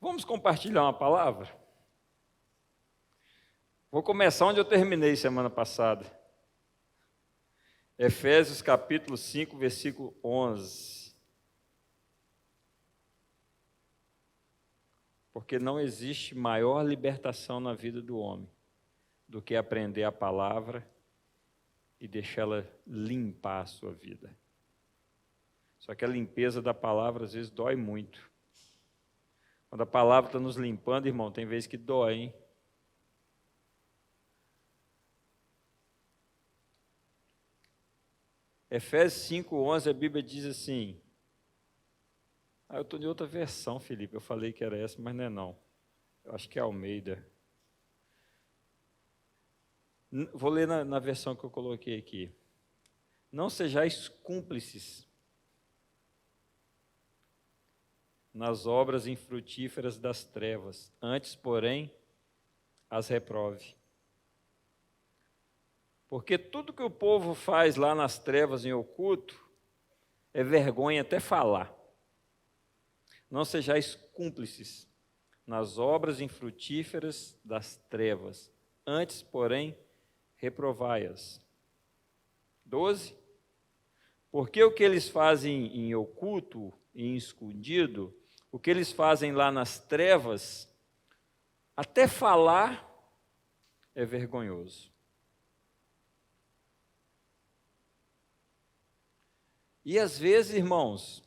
Vamos compartilhar uma palavra? Vou começar onde eu terminei semana passada. Efésios capítulo 5, versículo 11. Porque não existe maior libertação na vida do homem do que aprender a palavra e deixá-la limpar a sua vida. Só que a limpeza da palavra às vezes dói muito. Quando a palavra está nos limpando, irmão, tem vezes que dói, hein? Efésios 5:11, a Bíblia diz assim. Eu estou em outra versão, Felipe. Eu falei que era essa, mas não é não. Eu acho que é Almeida. Vou ler na versão que eu coloquei aqui. Não sejais cúmplices nas obras infrutíferas das trevas, antes, porém, as reprove. Porque tudo que o povo faz lá nas trevas em oculto é vergonha até falar. Não sejais cúmplices nas obras infrutíferas das trevas, antes, porém, reprovai-as. 12. Porque o que eles fazem em oculto e em escondido, o que eles fazem lá nas trevas, até falar é vergonhoso. E às vezes, irmãos,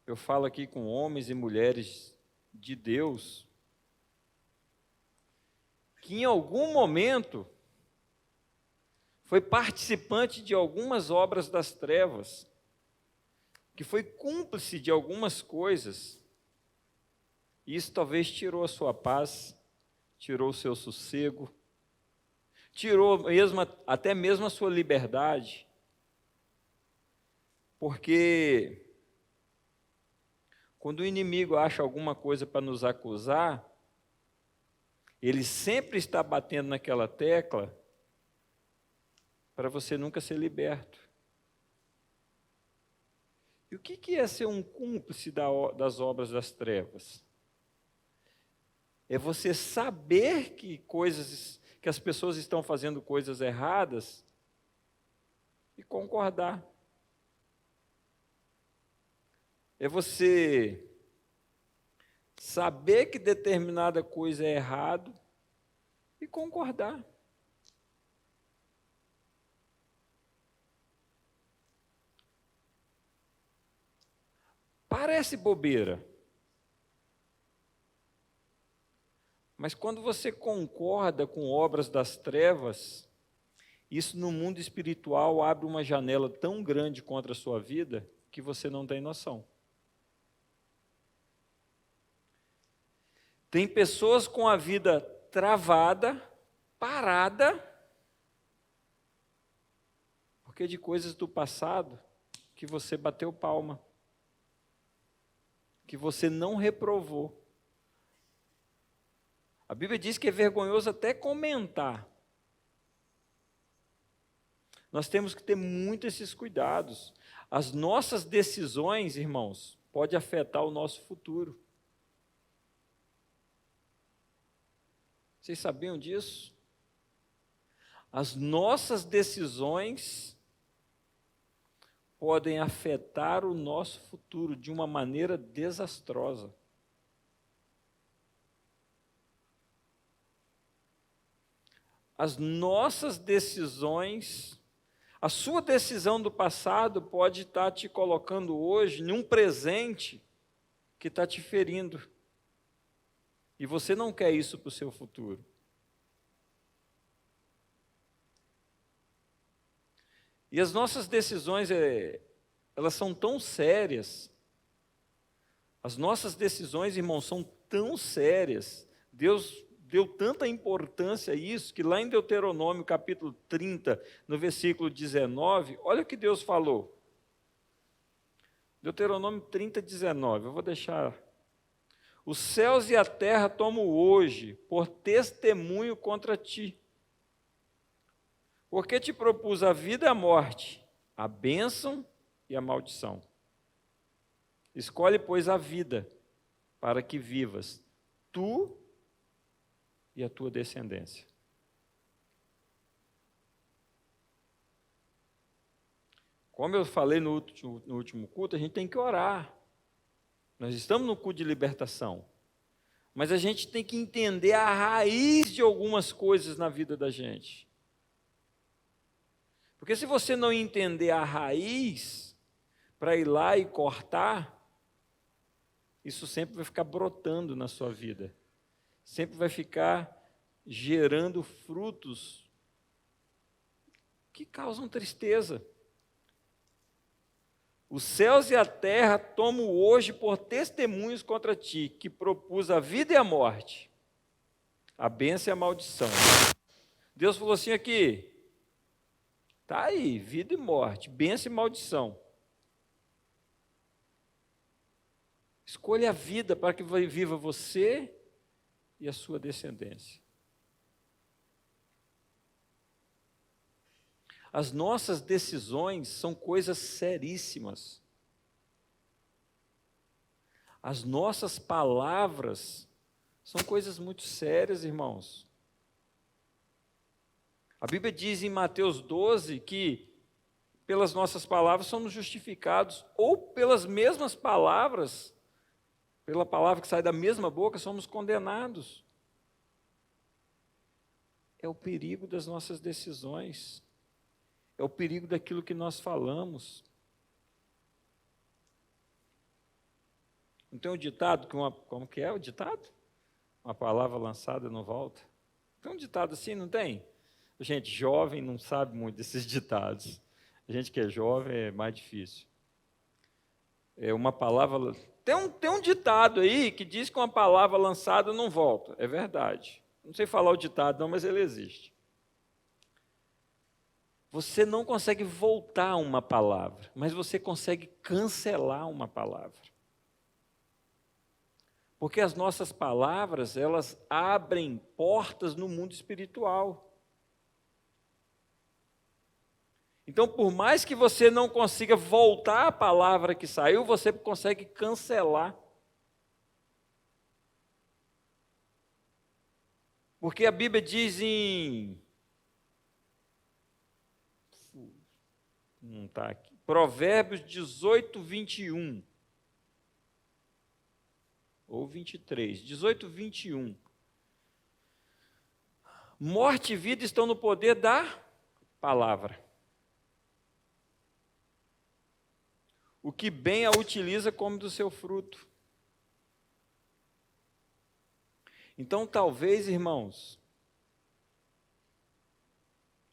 eu falo aqui com homens e mulheres de Deus, que em algum momento foi participante de algumas obras das trevas, que foi cúmplice de algumas coisas, e isso talvez tirou a sua paz, tirou o seu sossego, tirou até mesmo a sua liberdade, porque quando o inimigo acha alguma coisa para nos acusar, ele sempre está batendo naquela tecla para você nunca ser liberto. E o que é ser um cúmplice das obras das trevas? É você saber que as pessoas estão fazendo coisas erradas e concordar. É você saber que determinada coisa é errado e concordar. Parece bobeira. Mas quando você concorda com obras das trevas, isso no mundo espiritual abre uma janela tão grande contra a sua vida que você não tem noção. Tem pessoas com a vida travada, parada, porque de coisas do passado que você bateu palma, que você não reprovou. A Bíblia diz que é vergonhoso até comentar. Nós temos que ter muito esses cuidados. As nossas decisões, irmãos, podem afetar o nosso futuro. Vocês sabiam disso? As nossas decisões podem afetar o nosso futuro de uma maneira desastrosa. As nossas decisões, a sua decisão do passado pode estar te colocando hoje em um presente que está te ferindo. E você não quer isso para o seu futuro. E as nossas decisões, elas são tão sérias. As nossas decisões, irmãos, são tão sérias. Deus deu tanta importância a isso, que lá em Deuteronômio, capítulo 30, no versículo 19, olha o que Deus falou. Deuteronômio 30, 19, eu vou deixar. Os céus e a terra tomo hoje por testemunho contra ti, porque te propus a vida e a morte, a bênção e a maldição. Escolhe, pois, a vida, para que vivas tu e a tua descendência. Como eu falei no último culto, a gente tem que orar. Nós estamos no culto de libertação. Mas a gente tem que entender a raiz de algumas coisas na vida da gente. Porque se você não entender a raiz, para ir lá e cortar, isso sempre vai ficar brotando na sua vida. Sempre vai ficar gerando frutos que causam tristeza. Os céus e a terra tomo hoje por testemunhos contra ti, que propus a vida e a morte, a bênção e a maldição. Deus falou assim aqui, está aí, vida e morte, bênção e maldição. Escolha a vida para que viva você e a sua descendência. As nossas decisões são coisas seríssimas. As nossas palavras são coisas muito sérias, irmãos. A Bíblia diz em Mateus 12 que pelas nossas palavras somos justificados, ou pelas mesmas palavras, pela palavra que sai da mesma boca, somos condenados. É o perigo das nossas decisões. É o perigo daquilo que nós falamos. Não tem um ditado que como que é o ditado? Uma palavra lançada não volta. Tem um ditado assim, não tem? Gente, jovem não sabe muito desses ditados. A gente que é jovem é mais difícil. É uma palavra... Tem um ditado aí que diz que uma palavra lançada não volta. É verdade. Não sei falar o ditado não, mas ele existe. Você não consegue voltar uma palavra, mas você consegue cancelar uma palavra. Porque as nossas palavras, elas abrem portas no mundo espiritual. Então, por mais que você não consiga voltar a palavra que saiu, você consegue cancelar. Porque a Bíblia diz em... Não está aqui. Provérbios 18, 21. Ou 23. 18, 21. Morte e vida estão no poder da palavra. O que bem a utiliza come do seu fruto. Então, talvez, irmãos,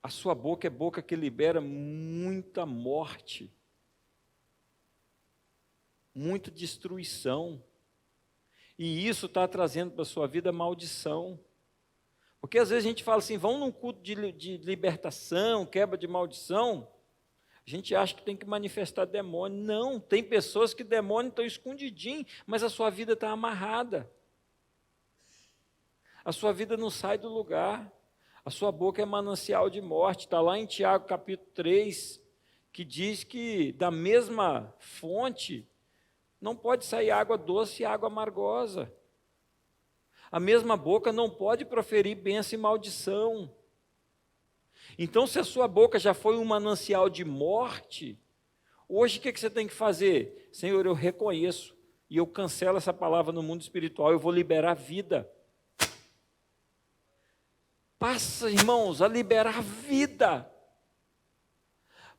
a sua boca é boca que libera muita morte, muita destruição. E isso está trazendo para a sua vida maldição. Porque às vezes a gente fala assim, vamos num culto de libertação, quebra de maldição. A gente acha que tem que manifestar demônio. Não, tem pessoas que demônio estão escondidinhos, mas a sua vida está amarrada. A sua vida não sai do lugar. A sua boca é manancial de morte. Está lá em Tiago capítulo 3, que diz que da mesma fonte não pode sair água doce e água amargosa. A mesma boca não pode proferir bênção e maldição. Então, se a sua boca já foi um manancial de morte, hoje o que você tem que fazer? Senhor, eu reconheço e eu cancelo essa palavra no mundo espiritual, eu vou liberar vida. Passa, irmãos, a liberar vida.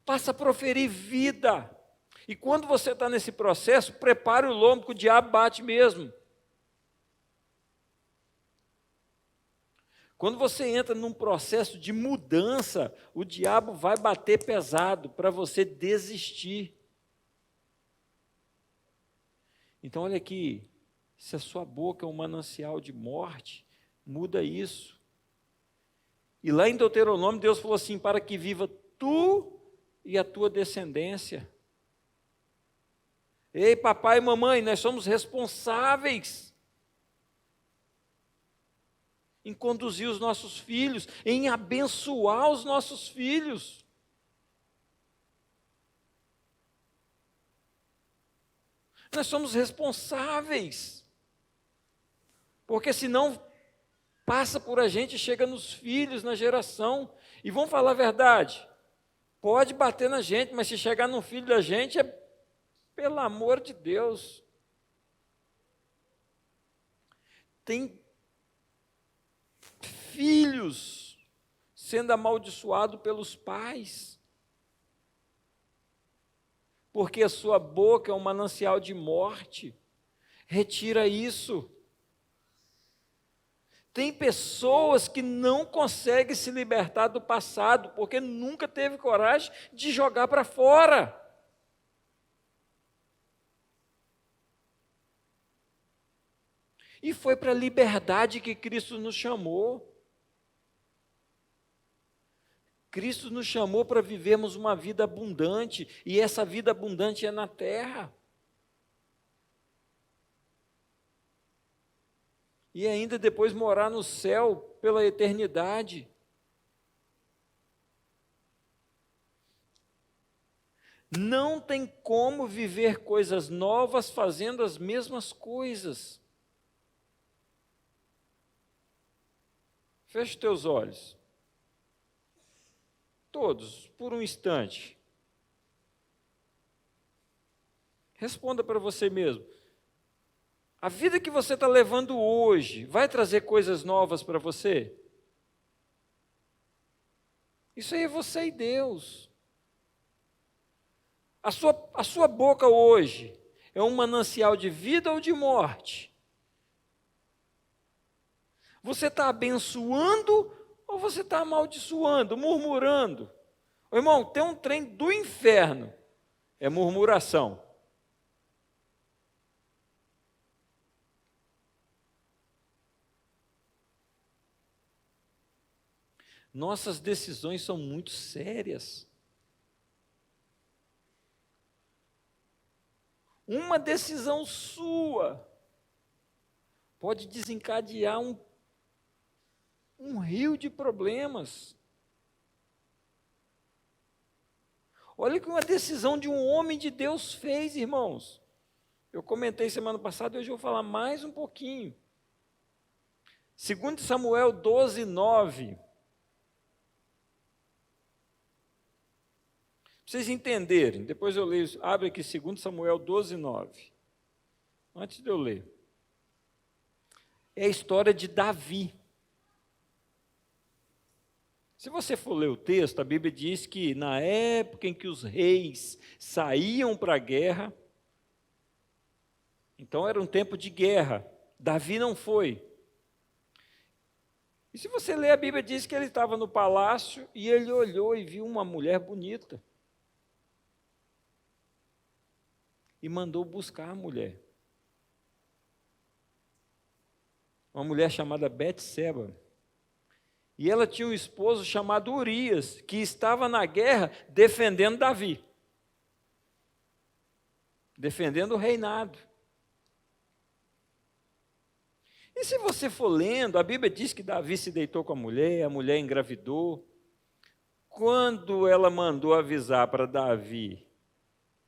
Passa a proferir vida. E quando você está nesse processo, prepare o lombo, que o diabo bate mesmo. Quando você entra num processo de mudança, o diabo vai bater pesado para você desistir. Então, olha aqui, se a sua boca é um manancial de morte, muda isso. E lá em Deuteronômio, Deus falou assim, para que viva tu e a tua descendência. Ei, papai e mamãe, nós somos responsáveis em conduzir os nossos filhos, em abençoar os nossos filhos. Nós somos responsáveis. Porque senão passa por a gente, chega nos filhos, na geração, e vamos falar a verdade. Pode bater na gente, mas se chegar no filho da gente, pelo amor de Deus. Tem filhos sendo amaldiçoados pelos pais, porque a sua boca é um manancial de morte. Retira isso. Tem pessoas que não conseguem se libertar do passado, porque nunca teve coragem de jogar para fora. E foi para a liberdade que Cristo nos chamou. Cristo nos chamou para vivermos uma vida abundante, e essa vida abundante é na terra. E ainda depois morar no céu pela eternidade. Não tem como viver coisas novas fazendo as mesmas coisas. Feche teus olhos. Todos, por um instante. Responda para você mesmo. A vida que você está levando hoje vai trazer coisas novas para você? Isso aí é você e Deus. A sua boca hoje é um manancial de vida ou de morte? Você está abençoando ou você está amaldiçoando, murmurando? Ô, irmão, tem um trem do inferno, é murmuração. Nossas decisões são muito sérias. Uma decisão sua pode desencadear um rio de problemas. Olha o que uma decisão de um homem de Deus fez, irmãos. Eu comentei semana passada e hoje eu vou falar mais um pouquinho. 2 Samuel 12, 9. Para vocês entenderem, depois eu leio, abre aqui 2 Samuel 12, 9. Antes de eu ler. É a história de Davi. Se você for ler o texto, a Bíblia diz que na época em que os reis saíam para a guerra, então era um tempo de guerra, Davi não foi. E se você ler a Bíblia diz que ele estava no palácio e ele olhou e viu uma mulher bonita. E mandou buscar a mulher. Uma mulher chamada Betseba. E ela tinha um esposo chamado Urias, que estava na guerra defendendo Davi. Defendendo o reinado. E se você for lendo, a Bíblia diz que Davi se deitou com a mulher engravidou. Quando ela mandou avisar para Davi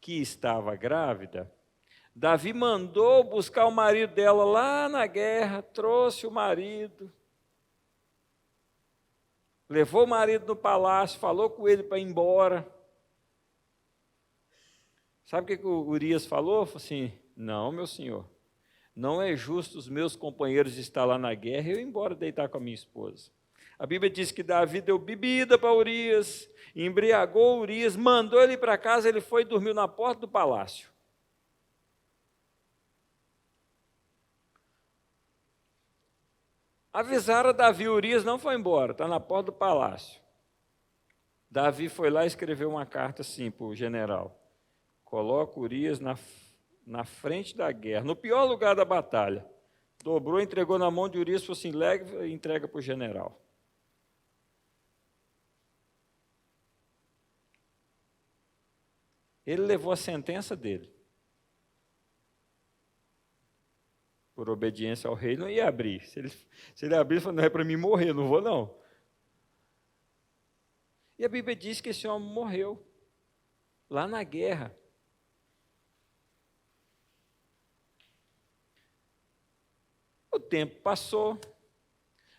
que estava grávida, Davi mandou buscar o marido dela lá na guerra, trouxe o marido, levou o marido no palácio, falou com ele para ir embora. Sabe o que o Urias falou? Falou assim, não, meu senhor, não é justo os meus companheiros estar lá na guerra e eu ir embora deitar com a minha esposa. A Bíblia diz que Davi deu bebida para Urias, embriagou Urias, mandou ele para casa, ele foi e dormiu na porta do palácio. Avisaram a Davi, Urias não foi embora, está na porta do palácio. Davi foi lá e escreveu uma carta assim para o general. Coloca Urias na frente da guerra, no pior lugar da batalha. Dobrou, entregou na mão de Urias, falou assim, leva e entrega para o general. Ele levou a sentença dele. Por obediência ao rei, não ia abrir. Se ele abrir, ele falou, não é para mim morrer, não vou não. E a Bíblia diz que esse homem morreu, lá na guerra. O tempo passou.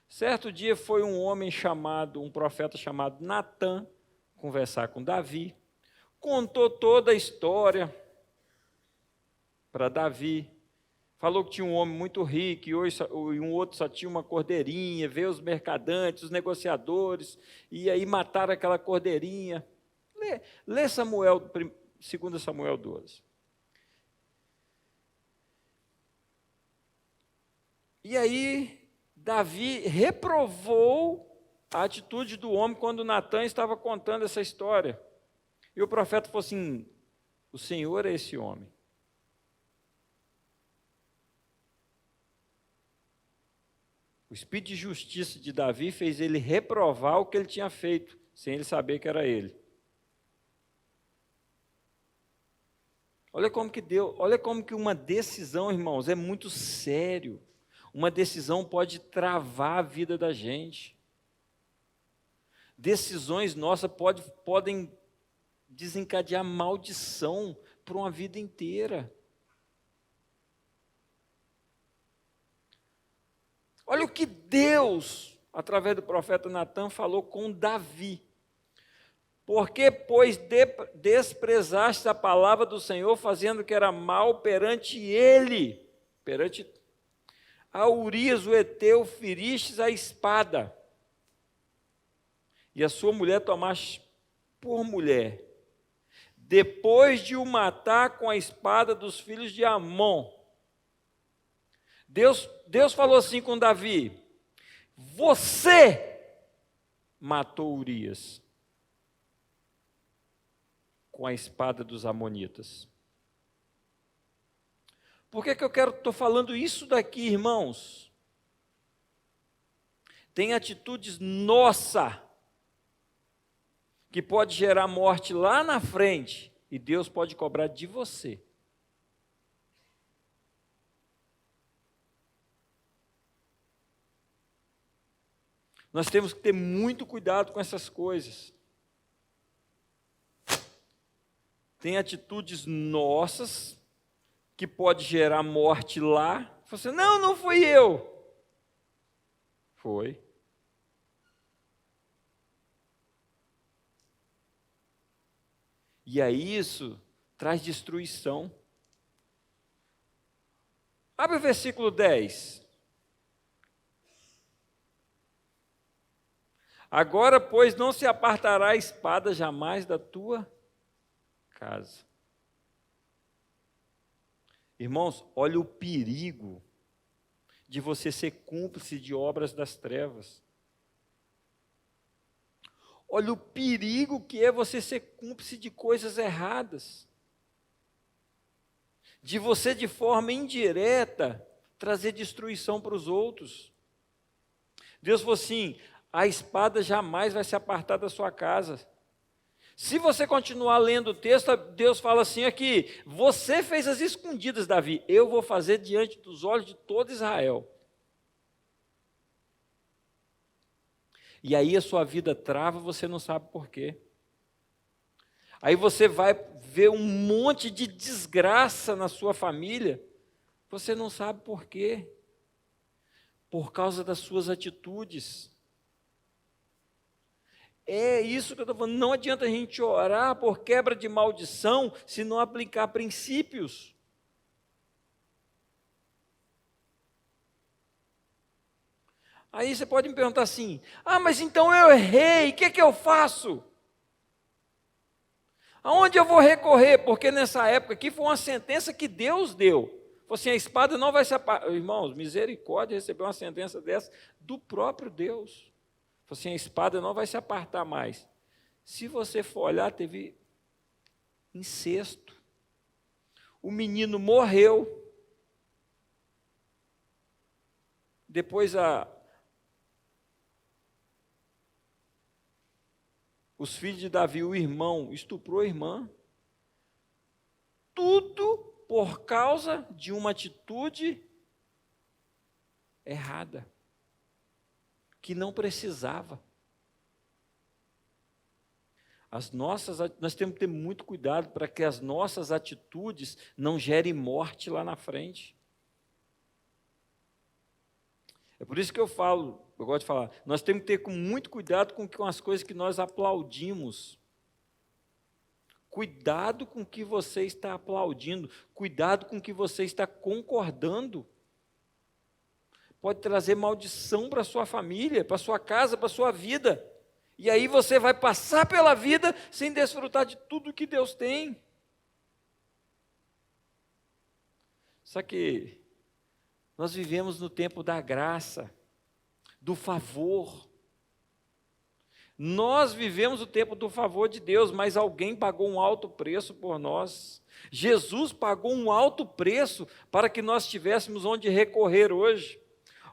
Certo dia foi um profeta chamado Natã, conversar com Davi. Contou toda a história para Davi. Falou que tinha um homem muito rico e um outro só tinha uma cordeirinha. Veio os mercadantes, os negociadores, e aí mataram aquela cordeirinha. Lê Samuel, 2 Samuel 12. E aí, Davi reprovou a atitude do homem quando Natã estava contando essa história. E o profeta falou assim: o Senhor é esse homem. O espírito de justiça de Davi fez ele reprovar o que ele tinha feito, sem ele saber que era ele. Olha como que uma decisão, irmãos, é muito sério. Uma decisão pode travar a vida da gente. Decisões nossas podem desencadear maldição por uma vida inteira. Olha o que Deus, através do profeta Natã, falou com Davi. Porque, pois, desprezaste a palavra do Senhor, fazendo que era mal perante ele, perante a Urias, o Heteu, feristes a espada, e a sua mulher tomaste por mulher, depois de o matar com a espada dos filhos de Amon. Deus falou assim com Davi: você matou Urias com a espada dos amonitas. Por que eu estou falando isso daqui, irmãos? Tem atitudes nossas que pode gerar morte lá na frente e Deus pode cobrar de você. Nós temos que ter muito cuidado com essas coisas. Tem atitudes nossas que pode gerar morte lá. Você, não fui eu. Foi. E aí isso traz destruição. Abre o versículo 10. Agora, pois, não se apartará a espada jamais da tua casa. Irmãos, olha o perigo de você ser cúmplice de obras das trevas. Olha o perigo que é você ser cúmplice de coisas erradas. De você, de forma indireta, trazer destruição para os outros. Deus falou assim: a espada jamais vai se apartar da sua casa. Se você continuar lendo o texto, Deus fala assim aqui: você fez as escondidas, Davi, eu vou fazer diante dos olhos de todo Israel. E aí a sua vida trava, você não sabe por quê. Aí você vai ver um monte de desgraça na sua família, você não sabe por quê. Por causa das suas atitudes. É isso que eu estou falando. Não adianta a gente orar por quebra de maldição se não aplicar princípios. Aí você pode me perguntar assim: mas então eu errei, o que é que eu faço? Aonde eu vou recorrer? Porque nessa época aqui foi uma sentença que Deus deu. Falou assim: a espada não vai se apartar. Irmãos, misericórdia, receber uma sentença dessa do próprio Deus. Falou assim: a espada não vai se apartar mais. Se você for olhar, teve incesto. O menino morreu. Depois os filhos de Davi, o irmão, estuprou a irmã. Tudo por causa de uma atitude errada, que não precisava. Nós temos que ter muito cuidado para que as nossas atitudes não gerem morte lá na frente. É por isso que eu gosto de falar, nós temos que ter muito cuidado com as coisas que nós aplaudimos. Cuidado com o que você está aplaudindo, cuidado com o que você está concordando. Pode trazer maldição para a sua família, para a sua casa, para a sua vida. E aí você vai passar pela vida sem desfrutar de tudo que Deus tem. Só que nós vivemos no tempo da graça, do favor. Nós vivemos o tempo do favor de Deus, mas alguém pagou um alto preço por nós. Jesus pagou um alto preço para que nós tivéssemos onde recorrer hoje.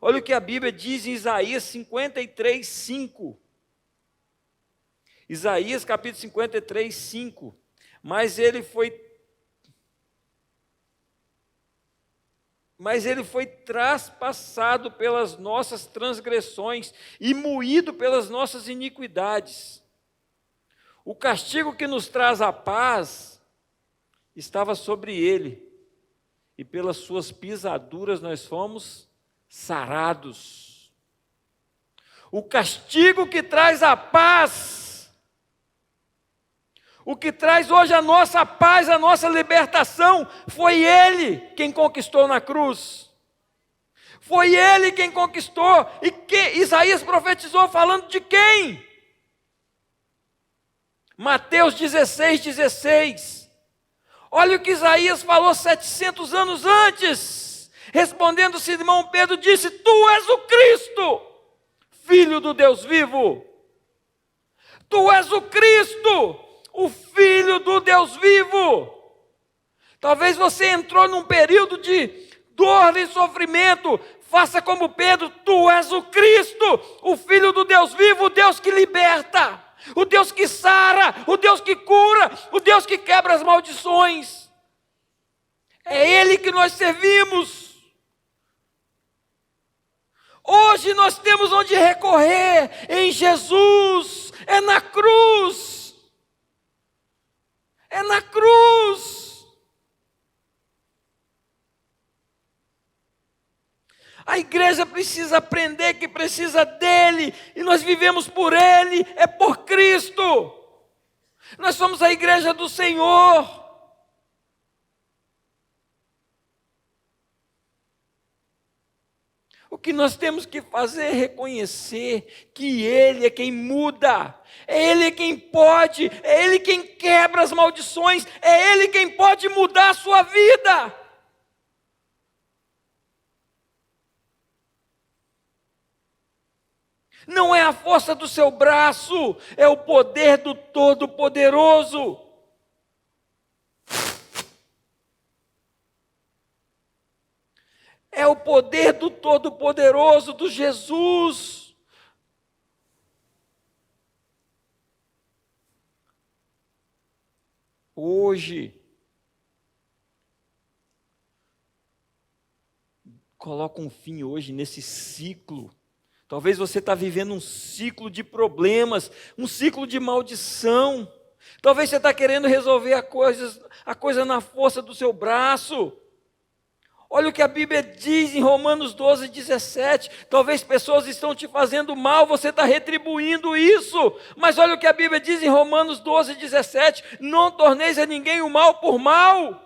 Olha o que a Bíblia diz em Isaías 53, 5. Isaías capítulo 53, 5. Mas ele foi traspassado pelas nossas transgressões e moído pelas nossas iniquidades. O castigo que nos traz a paz estava sobre ele, e pelas suas pisaduras nós fomos sarados. O castigo que traz a paz, o que traz hoje a nossa paz, a nossa libertação, foi Ele quem conquistou na cruz. Foi Ele quem conquistou. E que Isaías profetizou falando de quem? Mateus 16, 16. Olha o que Isaías falou 700 anos antes. Respondendo Simão Pedro, disse: Tu és o Cristo, Filho do Deus vivo. Tu és o Cristo, o Filho do Deus vivo. Talvez você entrou num período de dor e sofrimento. Faça como Pedro: Tu és o Cristo, o Filho do Deus vivo, o Deus que liberta, o Deus que sara, o Deus que cura, o Deus que quebra as maldições. É Ele que nós servimos. Hoje nós temos onde recorrer, em Jesus, é na cruz. É na cruz. A igreja precisa aprender que precisa dEle, e nós vivemos por Ele, é por Cristo. Nós somos a igreja do Senhor. O que nós temos que fazer é reconhecer que Ele é quem muda, é Ele quem pode, é Ele quem quebra as maldições, é Ele quem pode mudar a sua vida. Não é a força do seu braço, é o poder do Todo-Poderoso. É o poder do Todo-Poderoso, do Jesus. Hoje, coloca um fim hoje nesse ciclo. Talvez você está vivendo um ciclo de problemas, um ciclo de maldição. Talvez você está querendo resolver a coisa na força do seu braço. Olha o que a Bíblia diz em Romanos 12, 17. Talvez pessoas estão te fazendo mal, você está retribuindo isso. Mas olha o que a Bíblia diz em Romanos 12, 17. Não torneis a ninguém o mal por mal,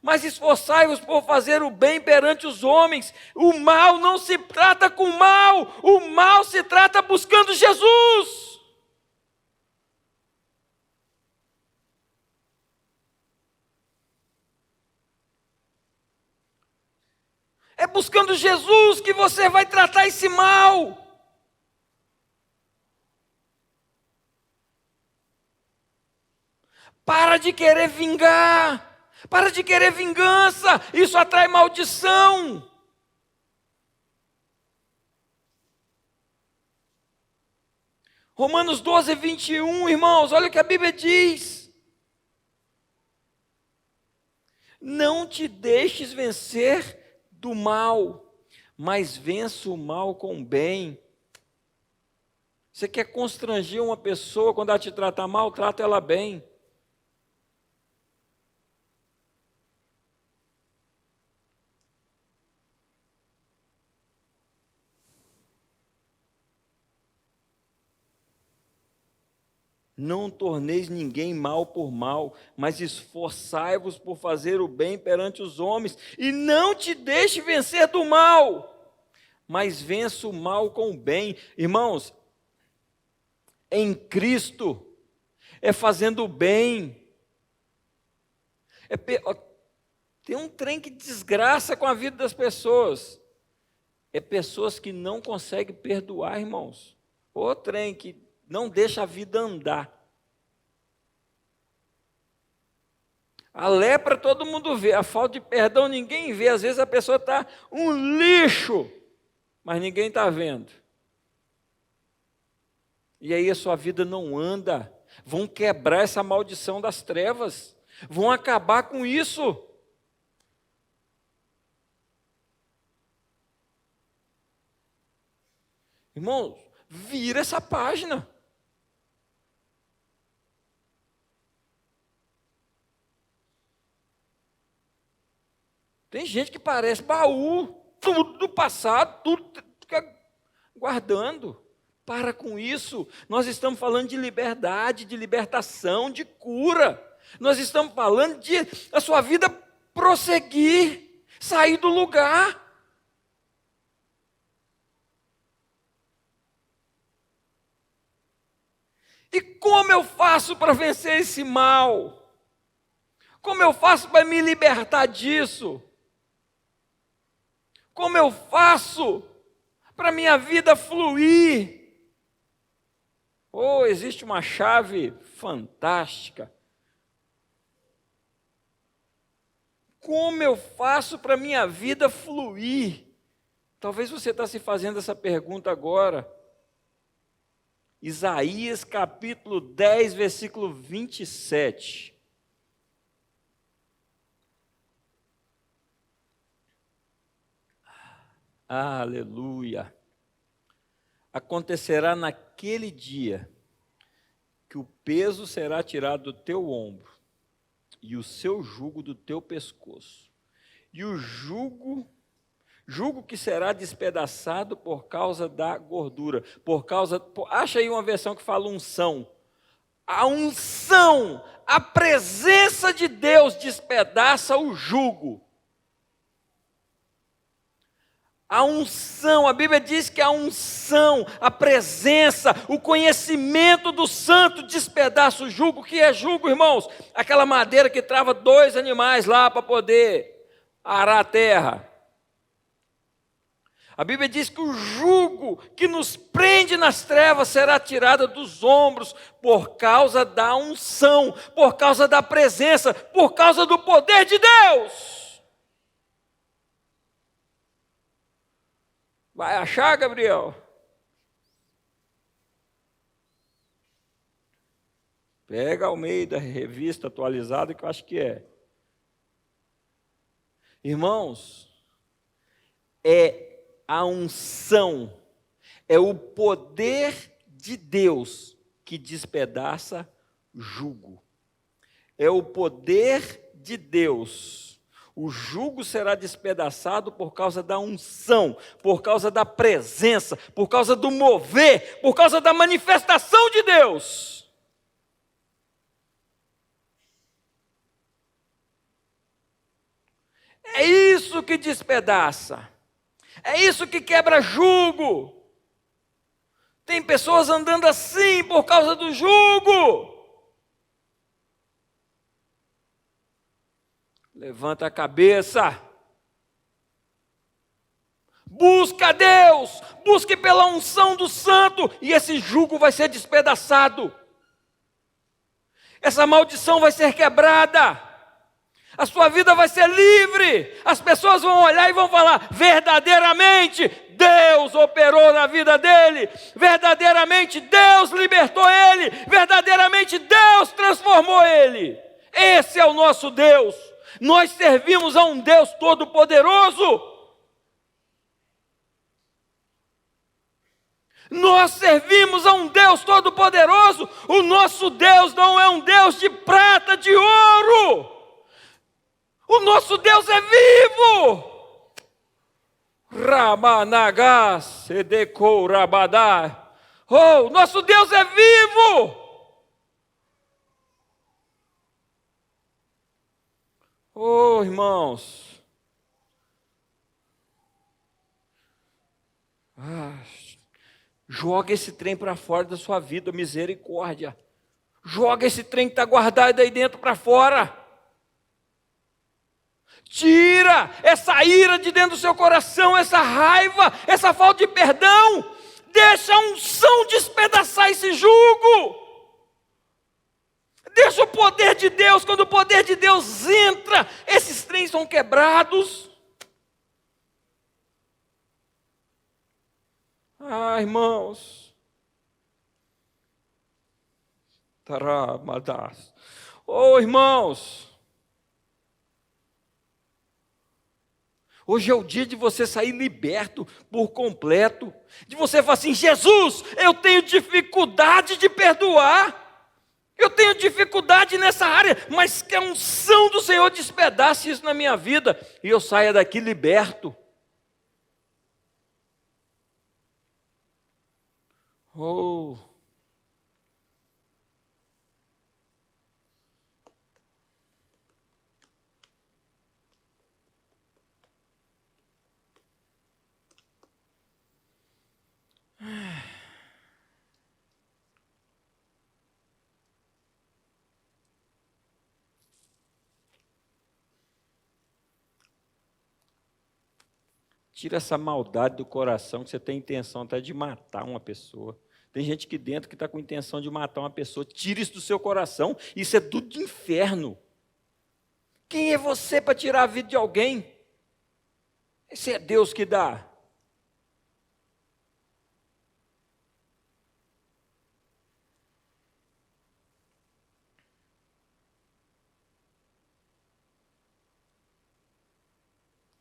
mas esforçai-vos por fazer o bem perante os homens. O mal não se trata com mal, o mal se trata buscando Jesus. É buscando Jesus que você vai tratar esse mal. Para de querer vingar. Para de querer vingança. Isso atrai maldição. Romanos 12, 21, irmãos, olha o que a Bíblia diz. Não te deixes vencer do mal, mas vença o mal com o bem. Você quer constranger uma pessoa quando ela te trata mal, trata ela bem. Não torneis ninguém mal por mal, mas esforçai-vos por fazer o bem perante os homens, e não te deixe vencer do mal, mas vença o mal com o bem. Irmãos, em Cristo, é fazendo o bem. Tem um trem que desgraça com a vida das pessoas. É pessoas que não conseguem perdoar, irmãos. O trem que não deixa a vida andar. A lepra todo mundo vê, a falta de perdão ninguém vê. Às vezes a pessoa está um lixo, mas ninguém está vendo. E aí a sua vida não anda. Vão quebrar essa maldição das trevas. Vão acabar com isso. Irmãos, vira essa página. Tem gente que parece baú, tudo do passado, tudo fica guardando. Para com isso. Nós estamos falando de liberdade, de libertação, de cura. Nós estamos falando de a sua vida prosseguir, sair do lugar. E como eu faço para vencer esse mal? Como eu faço para me libertar disso? Como eu faço para minha vida fluir? Oh, existe uma chave fantástica. Como eu faço para minha vida fluir? Talvez você está se fazendo essa pergunta agora. Isaías capítulo 10, versículo 27. Aleluia. Acontecerá naquele dia que o peso será tirado do teu ombro e o seu jugo do teu pescoço. E o jugo que será despedaçado por causa da gordura, acha aí uma versão que fala unção. A unção, a presença de Deus despedaça o jugo. A unção, a Bíblia diz que a unção, a presença, o conhecimento do santo despedaça o jugo. O que é jugo, irmãos? Aquela madeira que trava dois animais lá para poder arar a terra. A Bíblia diz que o jugo que nos prende nas trevas será tirado dos ombros por causa da unção, por causa da presença, por causa do poder de Deus. Vai achar, Gabriel? Pega Almeida, revista atualizada, que eu acho que é. Irmãos, é a unção, é o poder de Deus que despedaça jugo. É o poder de Deus. O jugo será despedaçado por causa da unção, por causa da presença, por causa do mover, por causa da manifestação de Deus. É isso que despedaça. É isso que quebra jugo. Tem pessoas andando assim por causa do jugo. Levanta a cabeça. Busca Deus. Busque pela unção do santo. E esse jugo vai ser despedaçado. Essa maldição vai ser quebrada. A sua vida vai ser livre. As pessoas vão olhar e vão falar: verdadeiramente Deus operou na vida dele. Verdadeiramente Deus libertou ele. Verdadeiramente Deus transformou ele. Esse é o nosso Deus. Nós servimos a um Deus todo-poderoso. Nós servimos a um Deus todo-poderoso. O nosso Deus não é um Deus de prata, de ouro. O nosso Deus é vivo. Ramanagas, Sedekou, Rabadá. Oh, nosso Deus é vivo. Oh, irmãos. Joga esse trem para fora da sua vida, misericórdia. Joga esse trem que está guardado aí dentro para fora. Tira essa ira de dentro do seu coração, essa raiva, essa falta de perdão. Deixa a unção despedaçar esse jugo. Deixa o poder de Deus, quando o poder de Deus entra, esses trens são quebrados. Irmãos. Taramadas. Irmãos. Hoje é o dia de você sair liberto por completo. De você falar assim: Jesus, eu tenho dificuldade de perdoar. Eu tenho dificuldade nessa área, mas que a unção do Senhor despedace isso na minha vida e eu saia daqui liberto. Tira essa maldade do coração, que você tem intenção até de matar uma pessoa. Tem gente aqui dentro que está com intenção de matar uma pessoa. Tira isso do seu coração. Isso é tudo de inferno. Quem é você para tirar a vida de alguém? Esse é Deus que dá.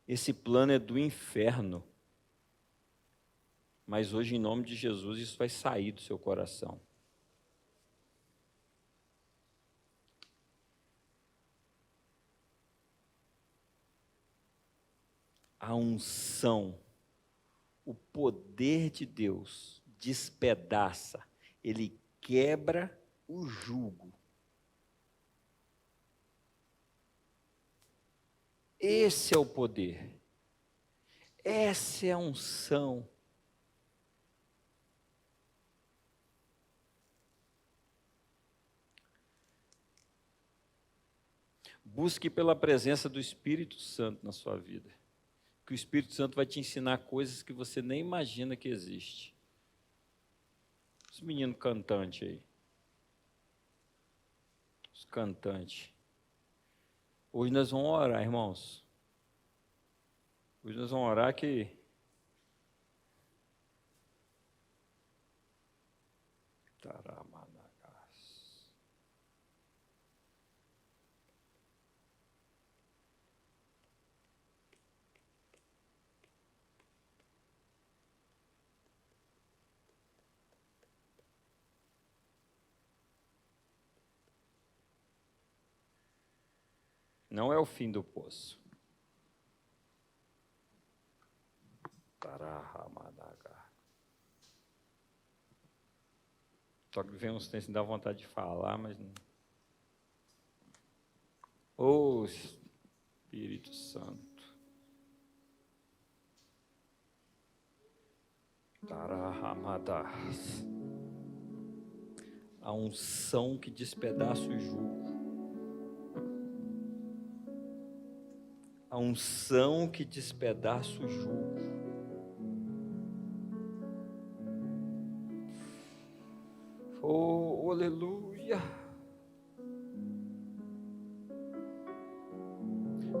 Esse plano é do inferno. Mas hoje, em nome de Jesus, isso vai sair do seu coração. A unção, o poder de Deus despedaça, ele quebra o jugo. Esse é o poder. Essa é a unção. Busque pela presença do Espírito Santo na sua vida. Que o Espírito Santo vai te ensinar coisas que você nem imagina que existe. Os meninos cantantes aí. Os cantantes. Hoje nós vamos orar, irmãos. Hoje nós vamos orar que... Não é o fim do poço. Só que vem uns tempos que dá vontade de falar, mas não. Ô Espírito Santo. A unção que despedaça o jugo. A unção que despedaça o jugo. Oh, aleluia.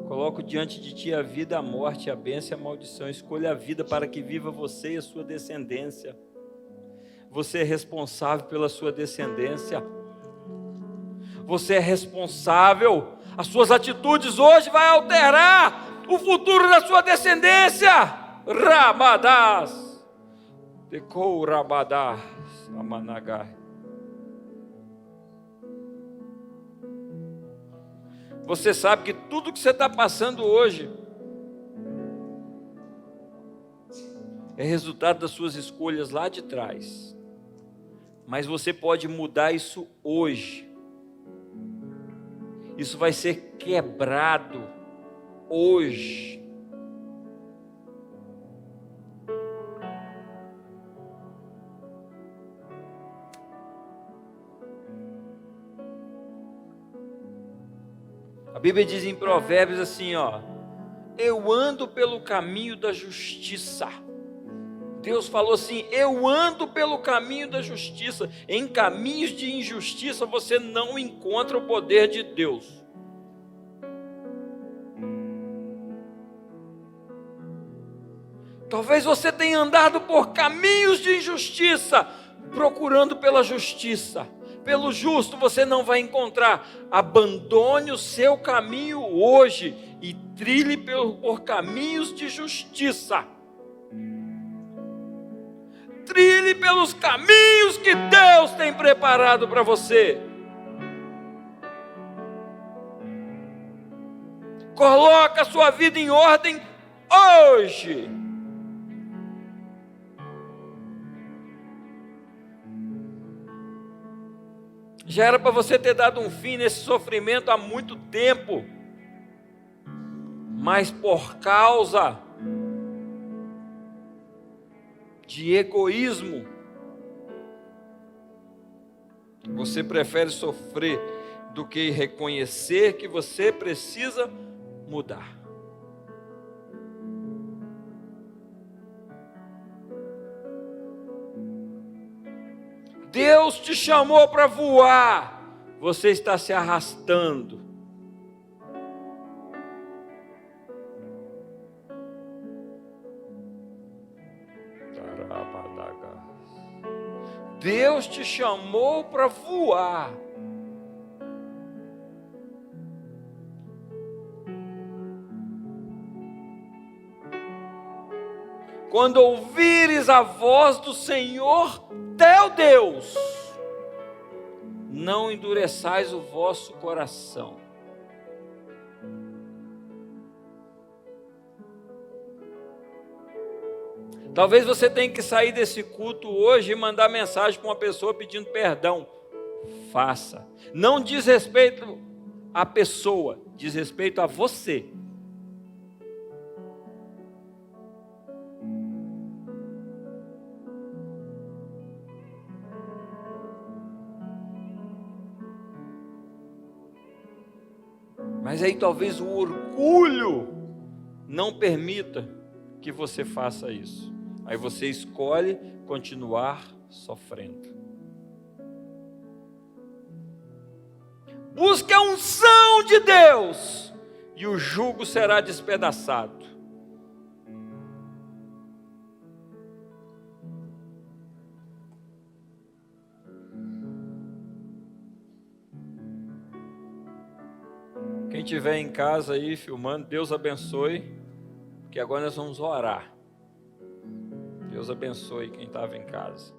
Coloco diante de ti a vida, a morte, a bênção e a maldição. Escolha a vida para que viva você e a sua descendência. Você é responsável pela sua descendência. Você é responsável. As suas atitudes hoje vão alterar o futuro da sua descendência. Ramadás. Decou Ramadás. Amanagai. Você sabe que tudo que você está passando hoje é resultado das suas escolhas lá de trás. Mas você pode mudar isso hoje. Isso vai ser quebrado hoje. A Bíblia diz em Provérbios assim, ó: eu ando pelo caminho da justiça. Deus falou assim: eu ando pelo caminho da justiça. Em caminhos de injustiça você não encontra o poder de Deus. Talvez você tenha andado por caminhos de injustiça, procurando pela justiça. Pelo justo você não vai encontrar. Abandone o seu caminho hoje e trilhe por caminhos de justiça. Trilhe pelos caminhos que Deus tem preparado para você. Coloca a sua vida em ordem hoje. Já era para você ter dado um fim nesse sofrimento há muito tempo. Mas por causa de egoísmo, você prefere sofrer do que reconhecer que você precisa mudar. Deus te chamou para voar, você está se arrastando. Deus te chamou para voar. Quando ouvires a voz do Senhor teu Deus, não endureçais o vosso coração. Talvez você tenha que sair desse culto hoje e mandar mensagem para uma pessoa pedindo perdão. Faça. Não diz respeito à pessoa, diz respeito a você. Mas aí talvez o orgulho não permita que você faça isso. Aí você escolhe continuar sofrendo. Busque a unção de Deus e o jugo será despedaçado. Quem estiver em casa aí filmando, Deus abençoe, porque agora nós vamos orar. Deus abençoe quem estava em casa.